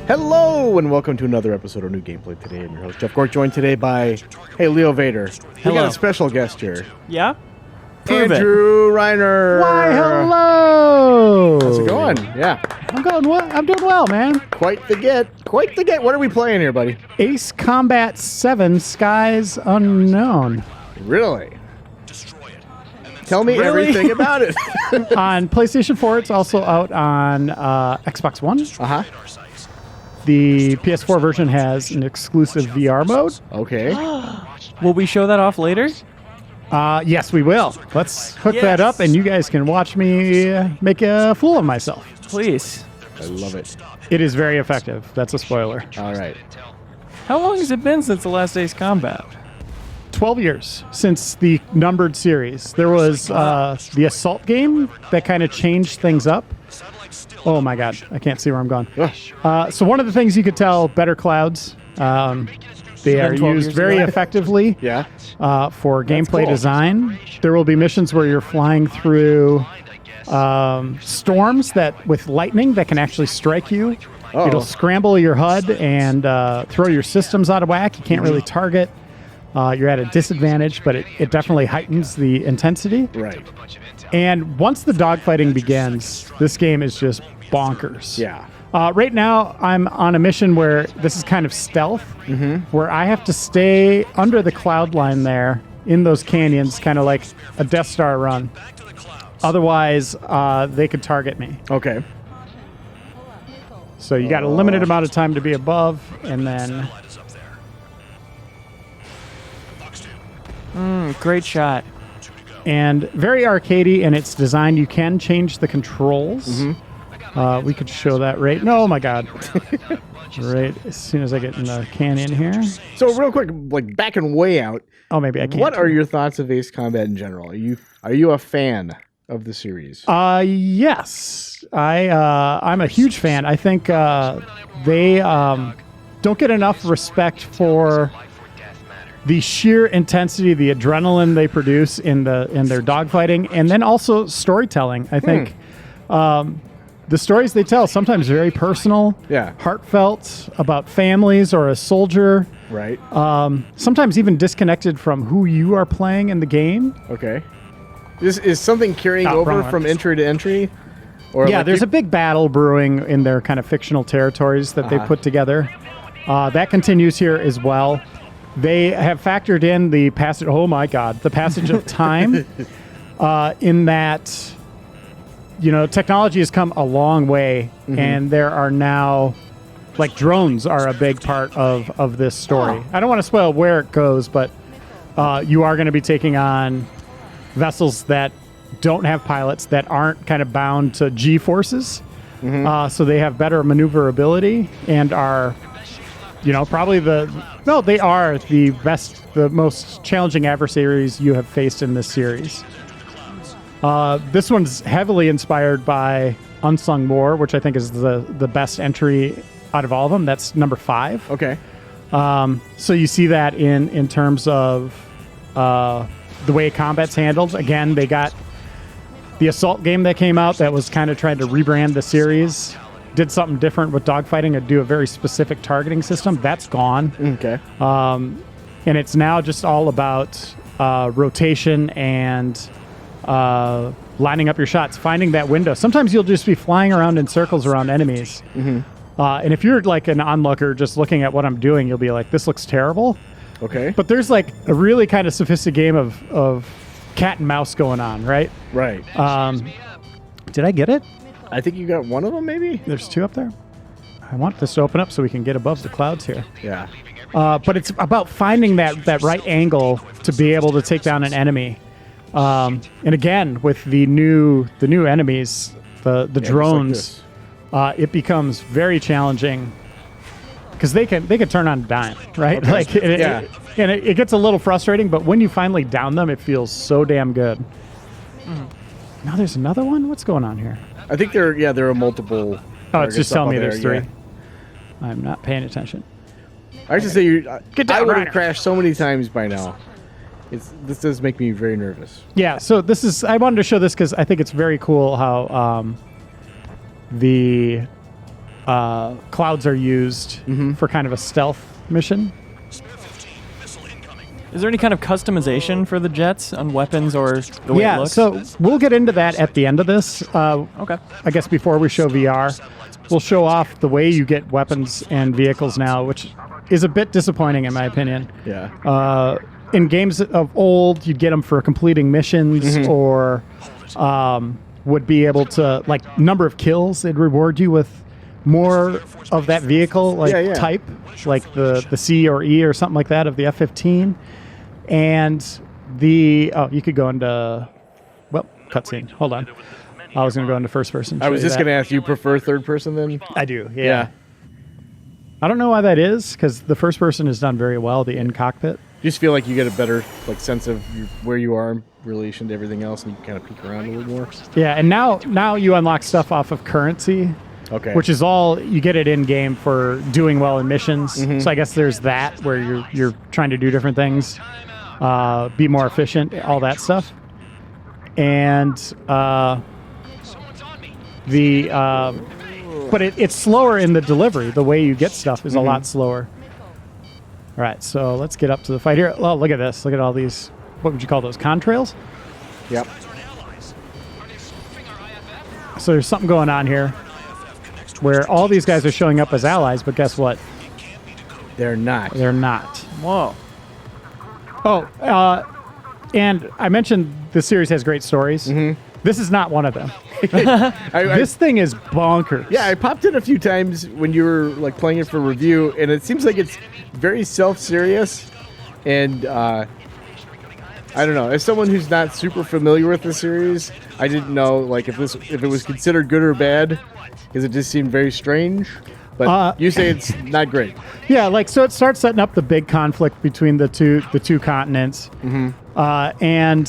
Hello and welcome to another episode of New Gameplay Today. I'm your host Jeff Cork, joined today by, Leo Vader. We got a special guest here. Yeah? Andrew Reiner. Why, hello! How's it going? Yeah. I'm going well. I'm doing well, man. Quite the get. What are we playing here, buddy? Ace Combat 7 Skies Unknown. Really? Tell me Really? everything about it. On PlayStation 4, it's also out on Xbox One. Uh-huh. The PS4 version has an exclusive VR mode. Okay. Will we show that off later? Yes, we will. Let's hook Yes. that up, and you guys can watch me make a fool of myself. Please. I love it. It is very effective. That's a spoiler. All right. How long has it been since the last Ace Combat? 12 years since the numbered series. There was the Assault game that kind of changed things up. Oh my god, I can't see where I'm going. So one of the things you could tell, better clouds. They are 12 used years very ago. effectively Yeah. for gameplay cool. design. There will be missions where you're flying through storms with lightning that can actually strike you. Uh-oh. It'll scramble your HUD and throw your systems out of whack. You can't really target. You're at a disadvantage, but it definitely heightens the intensity. Right. And once the dogfighting begins, this game is just bonkers. Yeah. Right now, I'm on a mission where this is kind of stealth, where I have to stay under the cloud line there in those canyons, kind of like a Death Star run. Otherwise, they could target me. Okay. So you got a limited amount of time to be above, and then... Great shot. And very arcadey in its design. You can change the controls. We could show that right. No, oh my god. Right as soon as I get in the canyon here. So real quick, like backing way out, Oh, maybe I can't. what are your thoughts of Ace Combat in general? Are you a fan of the series? Yes. I'm a huge fan. I think they don't get enough respect for the sheer intensity, the adrenaline they produce in their dogfighting, and then also storytelling. I think the stories they tell sometimes very personal, Yeah. heartfelt, about families or a soldier. Right. Sometimes even disconnected from who you are playing in the game. Okay. Is something carrying Oh, over wrong one. from entry to entry? Or Yeah, like there's a big battle brewing in their kind of fictional territories that they put together. That continues here as well. They have factored in the passage. Oh my God, the passage of time. In that, technology has come a long way, and there are now, like, drones are a big part of this story. I don't want to spoil where it goes, but you are going to be taking on vessels that don't have pilots, that aren't kind of bound to G-forces. So they have better maneuverability and are, probably they are the best, the most challenging adversaries you have faced in this series. This one's heavily inspired by Unsung War, which I think is the best entry out of all of them. That's number 5. Okay. So you see that in terms of the way combat's handled. Again, they got the Assault game that came out that was kind of trying to rebrand the series. Did something different with dogfighting and do a very specific targeting system. That's gone. Okay. And it's now just all about rotation and lining up your shots, finding that window. Sometimes you'll just be flying around in circles around enemies. And if you're like an onlooker just looking at what I'm doing, you'll be like, this looks terrible. Okay. But there's like a really kind of sophisticated game of cat and mouse going on, right? Right. Did I get it? I think you got one of them, maybe? There's 2 up there. I want this to open up so we can get above the clouds here. Yeah. But it's about finding that right angle to be able to take down an enemy. And again, with the new enemies, the drones, it becomes very challenging because they can turn on a dime, right? Okay. Like, Yeah. it gets a little frustrating, but when you finally down them, it feels so damn good. Now there's another one. What's going on here? I think there are multiple. Oh, it's targets just up telling me there, there's 3. yeah. I'm not paying attention. I should say Get down, I would have Reiner. crashed so many times by now. This does make me very nervous. Yeah, so I wanted to show this because I think it's very cool how the clouds are used for kind of a stealth mission. Is there any kind of customization for the jets on weapons or the way it looks? So we'll get into that at the end of this. Okay. I guess before we show VR, we'll show off the way you get weapons and vehicles now, which is a bit disappointing in my opinion. Yeah. In games of old, you'd get them for completing missions or would be able to, like, number of kills. It'd reward you with more of that vehicle, like type, like the C or E or something like that of the F-15. And you could go into, cutscene. Hold on. I was going to go into first person. I was just going to ask, you prefer third person then? I do, yeah. I don't know why that is, because the first person is done very well, the in-cockpit. You just feel like you get a better sense of where you are in relation to everything else, and you can kind of peek around a little more. Yeah, and now you unlock stuff off of currency, which is all, you get it in-game for doing well in missions. So I guess there's that, where you're trying to do different things, be more efficient, all that stuff. And but it's slower in the delivery. The way you get stuff is a lot slower. All right, so let's get up to the fight here. Oh, look at this. Look at all these, what would you call those, contrails? Yep. So there's something going on here where all these guys are showing up as allies, but guess what? They're not. They're not. Whoa. Oh, and I mentioned the series has great stories. This is not one of them. This thing is bonkers. Yeah, I popped in a few times when you were like playing it for review, and it seems like it's very self-serious. And I don't know. As someone who's not super familiar with the series, I didn't know like if it was considered good or bad, because it just seemed very strange. But you say it's not great. Yeah, like so it starts setting up the big conflict between the two continents, and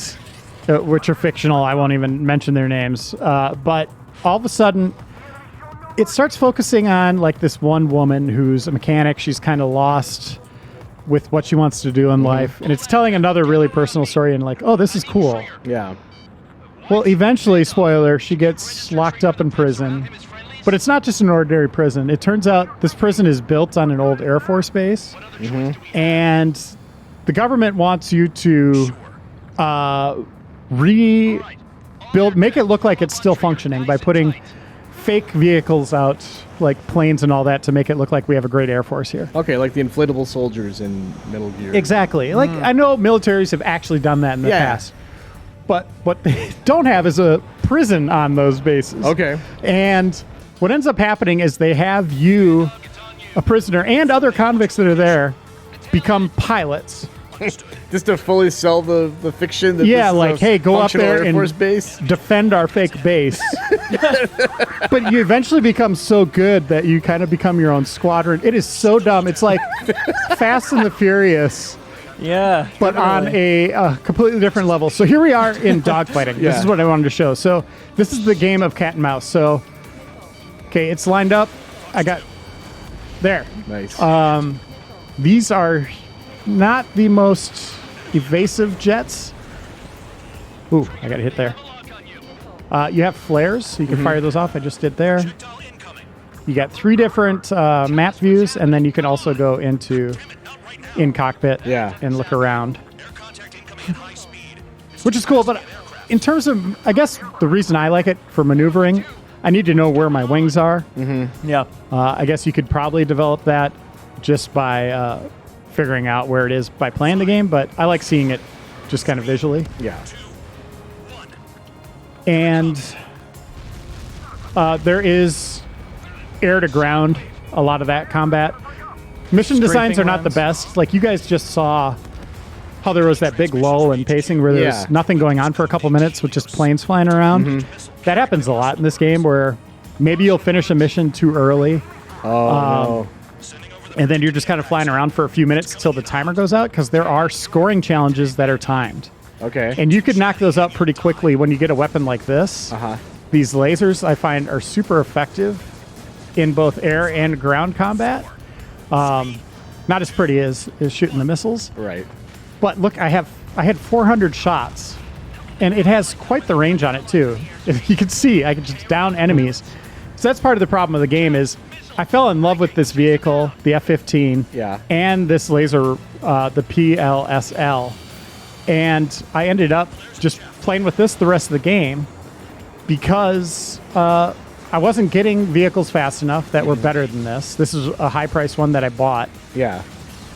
which are fictional. I won't even mention their names. But all of a sudden, it starts focusing on like this one woman who's a mechanic. She's kind of lost with what she wants to do in life, and it's telling another really personal story. And like, oh, this is cool. Yeah. Well, eventually, spoiler, she gets locked up in prison. But it's not just an ordinary prison. It turns out this prison is built on an old Air Force base. And the government wants you to rebuild, make it look like it's still functioning by putting fake vehicles out, like planes and all that, to make it look like we have a great Air Force here. Okay, like the inflatable soldiers in Metal Gear. Exactly. Like, I know militaries have actually done that in the past. But what they don't have is a prison on those bases. Okay. And what ends up happening is they have you, a prisoner, and other convicts that are there become pilots. Just to fully sell the fiction that this like, is hey, go up there Air Force and base. Defend our fake base. But you eventually become so good that you kind of become your own squadron. It is so dumb. It's like Fast and the Furious. Yeah. But definitely. on a completely different level. So here we are in dogfighting. This is what I wanted to show. So this is the game of cat and mouse. So, okay, it's lined up. I got there. Nice. These are not the most evasive jets. Ooh, I got a hit there. You have flares, so you can fire those off. I just did there. You got 3 different map views, and then you can also go into in cockpit and look around, which is cool. But in terms of, I guess the reason I like it for maneuvering, I need to know where my wings are. Yeah. I guess you could probably develop that just by figuring out where it is by playing the game, but I like seeing it just kind of visually. Yeah. And there is air to ground, a lot of that combat. Mission designs are not the best. Like, you guys just saw how there was that big lull in pacing where there's nothing going on for a couple minutes with just planes flying around. That happens a lot in this game, where maybe you'll finish a mission too early. No. And then you're just kind of flying around for a few minutes till the timer goes out, because there are scoring challenges that are timed. Okay. And you could knock those out pretty quickly when you get a weapon like this. These lasers, I find, are super effective in both air and ground combat. Not as pretty as shooting the missiles. Right. But look, I had 400 shots, and it has quite the range on it too. You can see I can just down enemies. So that's part of the problem of the game is I fell in love with this vehicle, the F-15, Yeah. and this laser, the PLSL. And I ended up just playing with this the rest of the game because I wasn't getting vehicles fast enough that were better than this. This is a high-priced one that I bought. Yeah.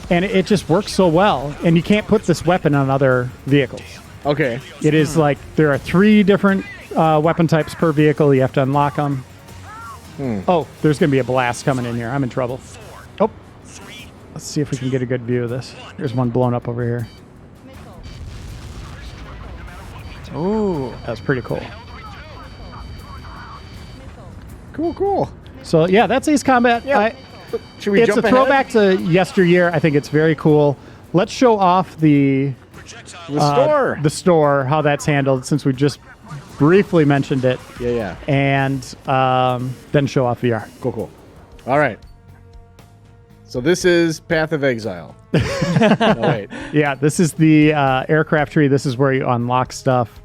And it just works so well. And you can't put this weapon on other vehicles. Okay. It is like there are 3 different weapon types per vehicle. You have to unlock them. Oh, there's going to be a blast coming in here. I'm in trouble. Oh, let's see if we can get a good view of this. There's one blown up over here. Ooh. That was pretty cool. Cool. So, yeah, that's Ace Combat. Yeah. Should we It's jump a throwback to yesteryear. I think it's very cool. Let's show off the store. The store, how that's handled, since we just briefly mentioned it. Yeah. And then show off VR. Cool. All right. So this is Path of Exile. Oh, wait. Yeah, this is the aircraft tree. This is where you unlock stuff.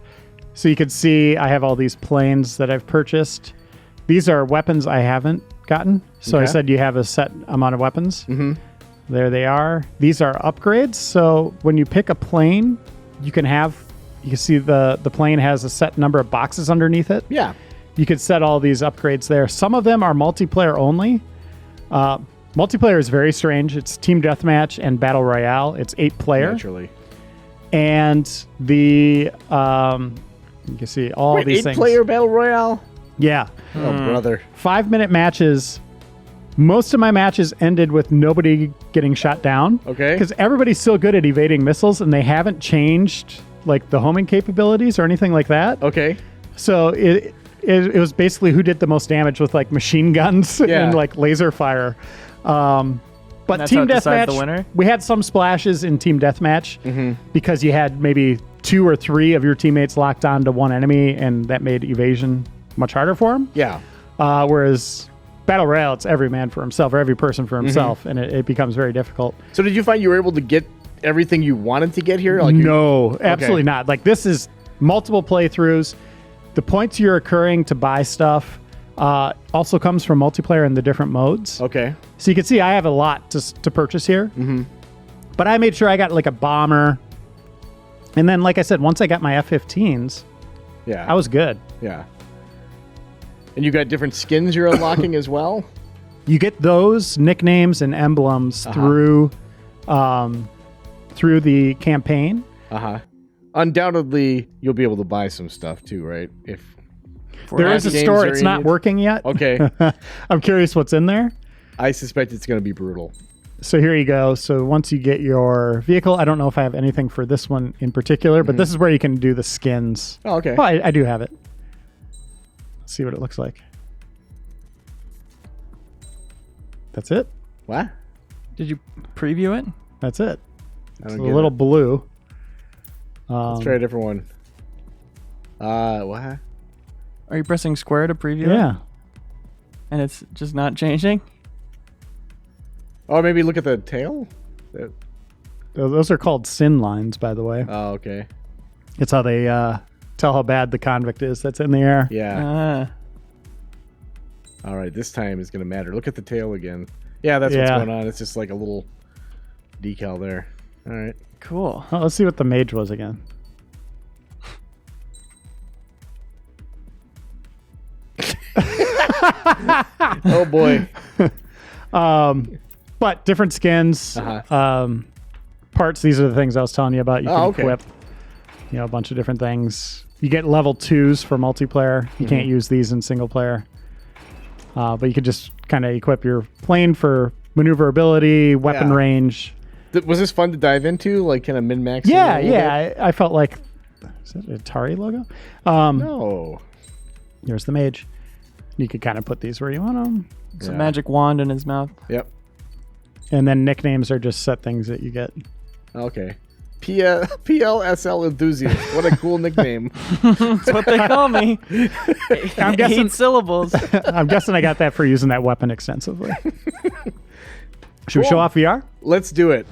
So you can see I have all these planes that I've purchased. These are weapons I haven't gotten. So I Okay. said you have a set amount of weapons. Mm-hmm. There they are. These are upgrades. So when you pick a plane, you can see the plane has a set number of boxes underneath it. Yeah. You could set all these upgrades there. Some of them are multiplayer only. Multiplayer is very strange. It's team deathmatch and battle royale. It's 8 player. Naturally. And the you can see all these things. 8-player battle royale? Yeah. Oh, brother. 5-minute matches. Most of my matches ended with nobody getting shot down. Okay. Because everybody's so good at evading missiles, and they haven't changed like the homing capabilities or anything like that. Okay. So it was basically who did the most damage with like machine guns and like laser fire. But that's team how it decides deathmatch, the winner? we had some splashes in team deathmatch because you had maybe 2 or 3 of your teammates locked onto one enemy, and that made evasion much harder for them. Yeah. Whereas battle royale, it's every man for himself or every person for himself, and it becomes very difficult. So did you find you were able to get everything you wanted to get here? Like No, absolutely not. Like this is multiple playthroughs. The points you're accruing to buy stuff also comes from multiplayer in the different modes. Okay. So you can see I have a lot to purchase here. Mm-hmm. But I made sure I got like a bomber. And then, like I said, once I got my F-15s, Yeah. I was good. Yeah. And you got different skins you're unlocking as well? You get those nicknames and emblems through the campaign. Uh-huh. Undoubtedly, you'll be able to buy some stuff too, right? If There is a games store. are It's in not it. working yet. Okay. I'm curious what's in there. I suspect it's going to be brutal. So here you go. So once you get your vehicle, I don't know if I have anything for this one in particular, but this is where you can do the skins. Oh, okay. Well, I do have it. Let's see what it looks like. That's it. What? Did you preview it? That's it. I It's don't a get little it. blue. Let's try a different one. What? Are you pressing square to preview it? Yeah. And it's just not changing? Oh, maybe look at the tail? Those are called sin lines, by the way. Oh, okay. It's how they tell how bad the convict is that's in the air. Yeah. Ah. All right, this time is going to matter. Look at the tail again. Yeah, that's what's Yeah. going on. It's just like a little decal there. All right. Cool. Oh, let's see what the mage was again. Oh, boy. But different skins, parts. These are the things I was telling you about. You can okay. equip, a bunch of different things. You get level 2s for multiplayer. You can't use these in single player. But you could just kind of equip your plane for maneuverability, weapon Yeah. range. Was this fun to dive into? Like kind of min-max? Yeah. I felt like, is that an Atari logo? No. Here's the mage. You could kind of put these where you want them. It's a magic wand in his mouth. Yep. And then nicknames are just set things that you get. Okay. PLSL Enthusiast. What a cool nickname. That's what they call me. I'm guessing 8 syllables. I'm guessing I got that for using that weapon extensively. Should we show Cool. off VR? Let's do it.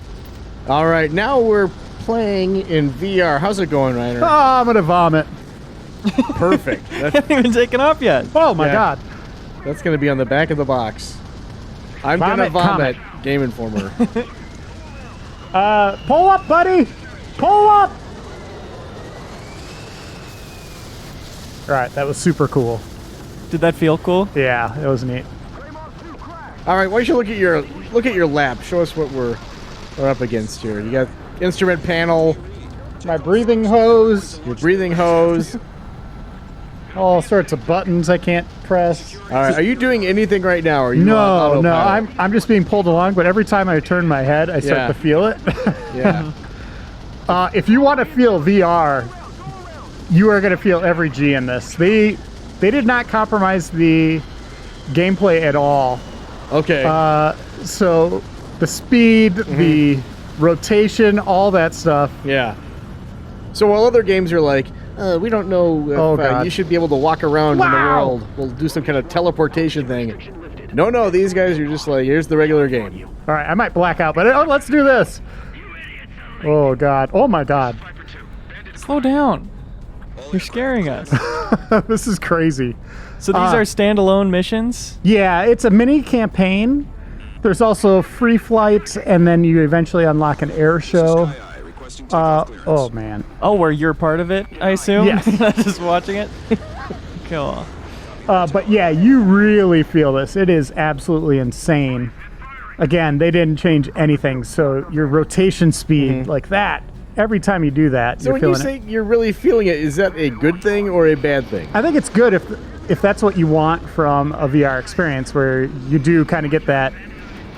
All right, now we're playing in VR. How's it going, Reiner? Oh, I'm gonna vomit. Perfect. I haven't even taken off yet. Oh my Yeah. god. That's going to be on the back of the box. I'm going to vomit. Game Informer. Pull up, buddy. Pull up. All right, that was super cool. Did that feel cool? Yeah, it was neat. All right, why don't you look at your lap? Show us what we're up against here. You got instrument panel, My breathing hose. your breathing hose. All sorts of buttons I can't press. All right, are you doing anything right now? Or are you on No, autopilot? I'm just being pulled along, but every time I turn my head, I start Yeah. to feel it. Yeah. If you want to feel VR, you are going to feel every G in this. They did not compromise the gameplay at all. Okay. So the speed, the rotation, all that stuff. Yeah. So while other games are like, we don't know if God. you should be able to walk around in the Wow. world, we'll do some kind of teleportation thing. No, these guys are just like, here's the regular game. All right, I might black out, but let's do this. Oh God! Oh my God! Slow down. You're scaring us. This is crazy. So these are standalone missions? Yeah, it's a mini campaign. There's also free flight, and then you eventually unlock an air show. Oh man. Oh, where you're part of it, I assume? Yes. Not just watching it? Cool. But yeah, you really feel this. It is absolutely insane. Again, they didn't change anything, so your rotation speed, like that, every time you do that, So you're when you feeling it. say you're really feeling it, is that a good thing or a bad thing? I think it's good if that's what you want from a VR experience, where you do kind of get that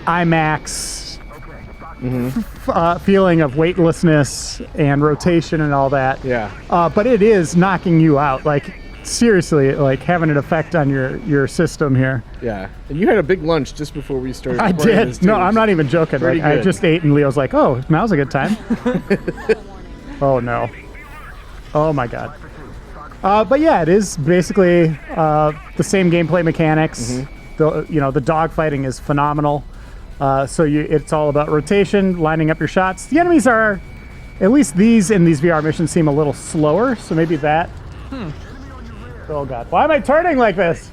IMAX feeling of weightlessness and rotation and all that. Yeah. But it is knocking you out, like seriously, like having an effect on your system here. Yeah. And you had a big lunch just before we started. I recording did. this, No, too. I'm not even joking. Pretty Like, I good. just ate, and Leo's like, "Oh, now's a good time." Oh no! Oh my God! But yeah, it is basically the same gameplay mechanics. The dogfighting is phenomenal. So it's all about rotation, lining up your shots. The enemies are, at least these in these VR missions, seem a little slower. So maybe that. Oh God! Why am I turning like this?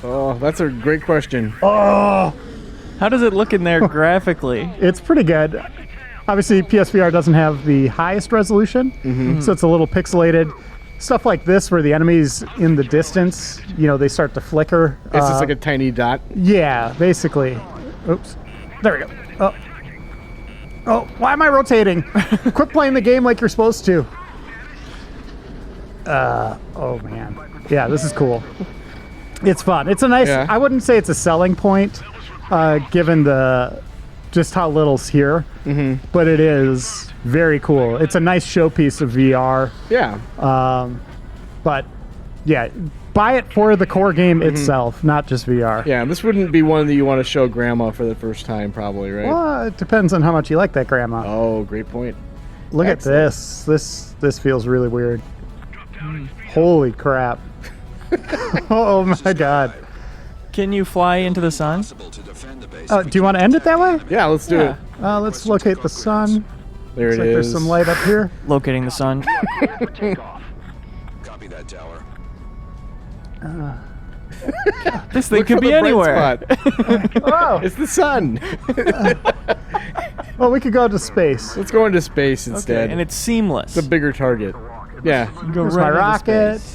Oh, that's a great question. Oh, How does it look in there graphically? it's pretty good. Obviously, PSVR doesn't have the highest resolution, so it's a little pixelated. Stuff like this, where the enemies in the distance, they start to flicker. It's just like a tiny dot. Yeah, basically. Oops. There we go. Oh, why am I rotating? Quit playing the game like you're supposed to. Oh man. Yeah, this is cool. It's fun. It's a nice. Yeah. I wouldn't say it's a selling point, given just how little's here. But it is very cool. It's a nice showpiece of VR. Yeah. But yeah, buy it for the core game itself, not just VR. Yeah, this wouldn't be one that you want to show grandma for the first time, probably, right? Well, it depends on how much you like that grandma. Oh, great point. Look excellent. at this. This feels really weird. Holy crap. Oh my God. Can you fly into the sun? Do you want to end it that way? Yeah, let's do Yeah. it. Let's locate the sun. There Looks it like is. there's some light up here. Locating the sun. Copy that tower. This thing Look could for be the bright anywhere. spot. Oh, It's the sun. well, we could go to space. Let's go into space instead. Okay, and it's seamless. It's a bigger target. Yeah. You go Here's right my into rocket. space.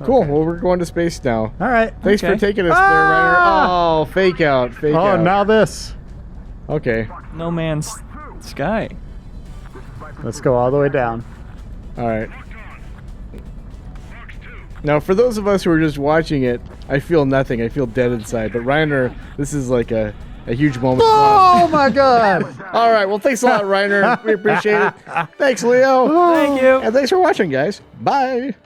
Cool. Well, we're going to space now. All right. Thanks Okay. for taking us there, Ah! Ryder. Oh, fake out. Fake Oh, out. now this. Okay. No man's sky. Let's go all the way down. All right. Now, for those of us who are just watching it, I feel nothing. I feel dead inside. But Reiner, this is like a huge moment. Oh my God. All right. Well, thanks a lot, Reiner. We appreciate it. Thanks, Leo. Thank you. And thanks for watching, guys. Bye.